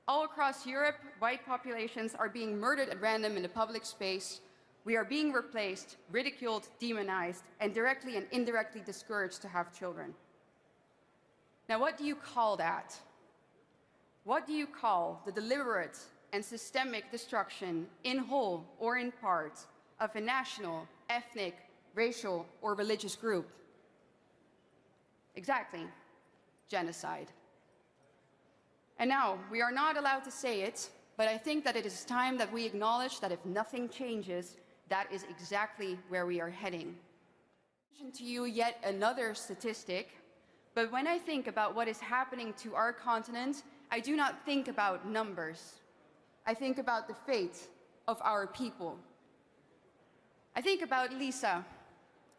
All across Europe, white populations are being murdered at random in the public space. We are being replaced, ridiculed, demonized, and directly and indirectly discouraged to have children. Now, what do you call that? What do you call the deliberate and systemic destruction, in whole or in part, of a national, ethnic, racial, or religious group? Exactly, genocide. And now, we are not allowed to say it, but I think that it is time that we acknowledge that if nothing changes, that is exactly where we are heading. I mention to you yet another statistic, but when I think about what is happening to our continent, I do not think about numbers. I think about the fate of our people. I think about Lisa,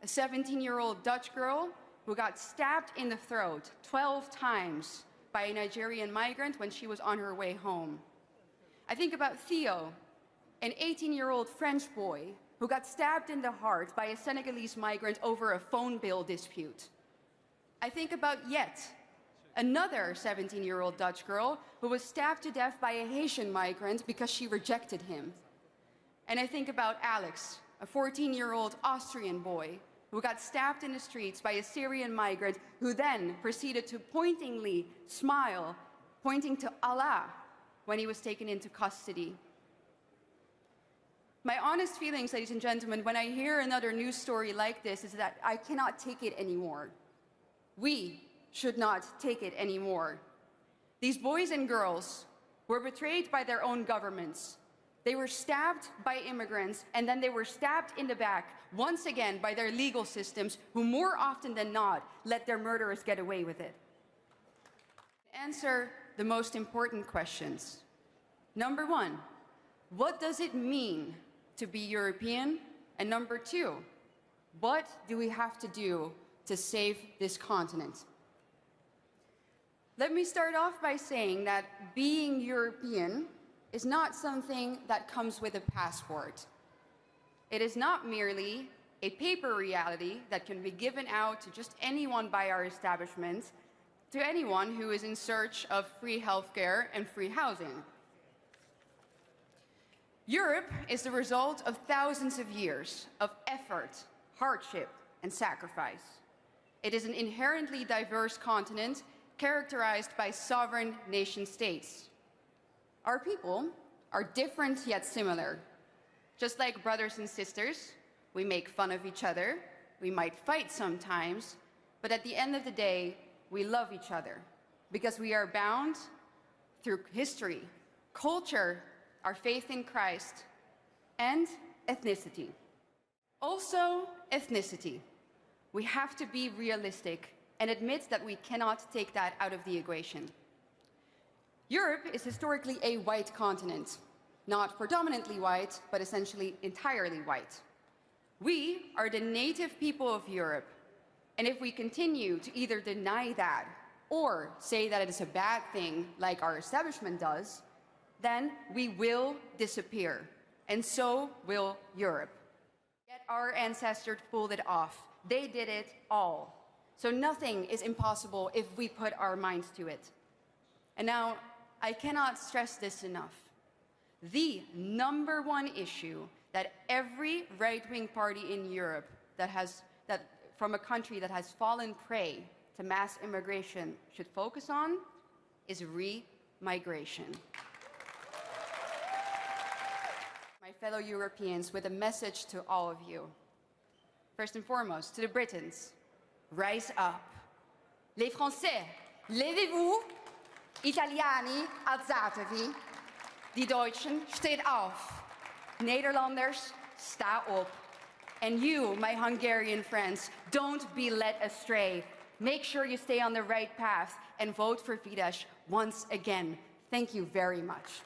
a 17-year-old Dutch girl who got stabbed in the throat 12 times by a Nigerian migrant when she was on her way home. I think about Theo, an 18-year-old French boy who got stabbed in the heart by a Senegalese migrant over a phone bill dispute. I think about Yet, another 17-year-old Dutch girl who was stabbed to death by a Haitian migrant because she rejected him. And I think about Alex, a 14-year-old Austrian boy who got stabbed in the streets by a Syrian migrant who then proceeded to pointingly smile, pointing to Allah when he was taken into custody. My honest feelings, ladies and gentlemen, when I hear another news story like this is that I cannot take it anymore. We should not take it anymore. These boys and girls were betrayed by their own governments. They were stabbed by immigrants, and then they were stabbed in the back, once again, by their legal systems, who more often than not let their murderers get away with it. Answer the most important questions. Number one, what does it mean to be European? And number two, what do we have to do to save this continent? Let me start off by saying that being European is not something that comes with a passport. It is not merely a paper reality that can be given out to just anyone by our establishment, to anyone who is in search of free healthcare and free housing. Europe is the result of thousands of years of effort, hardship, and sacrifice. It is an inherently diverse continent characterized by sovereign nation-states. Our people are different yet similar. Just like brothers and sisters, we make fun of each other, we might fight sometimes, but at the end of the day, we love each other because we are bound through history, culture, our faith in Christ, and ethnicity. Also, ethnicity. We have to be realistic and admit that we cannot take that out of the equation. Europe is historically a white continent, not predominantly white, but essentially entirely white. We are the native people of Europe, and if we continue to either deny that or say that it is a bad thing like our establishment does, then we will disappear, and so will Europe. Yet our ancestors pulled it off. They did it all. So nothing is impossible if we put our minds to it. And now, I cannot stress this enough. The number one issue that every right-wing party in Europe from a country that has fallen prey to mass immigration should focus on is re-migration. My fellow Europeans, with a message to all of you. First and foremost, to the Britons, rise up. Les Français, levez-vous. Italiani, alzatevi. Die Deutschen, steht auf. Nederlanders, sta op. And you, my Hungarian friends, don't be led astray. Make sure you stay on the right path and vote for Fidesz once again. Thank you very much.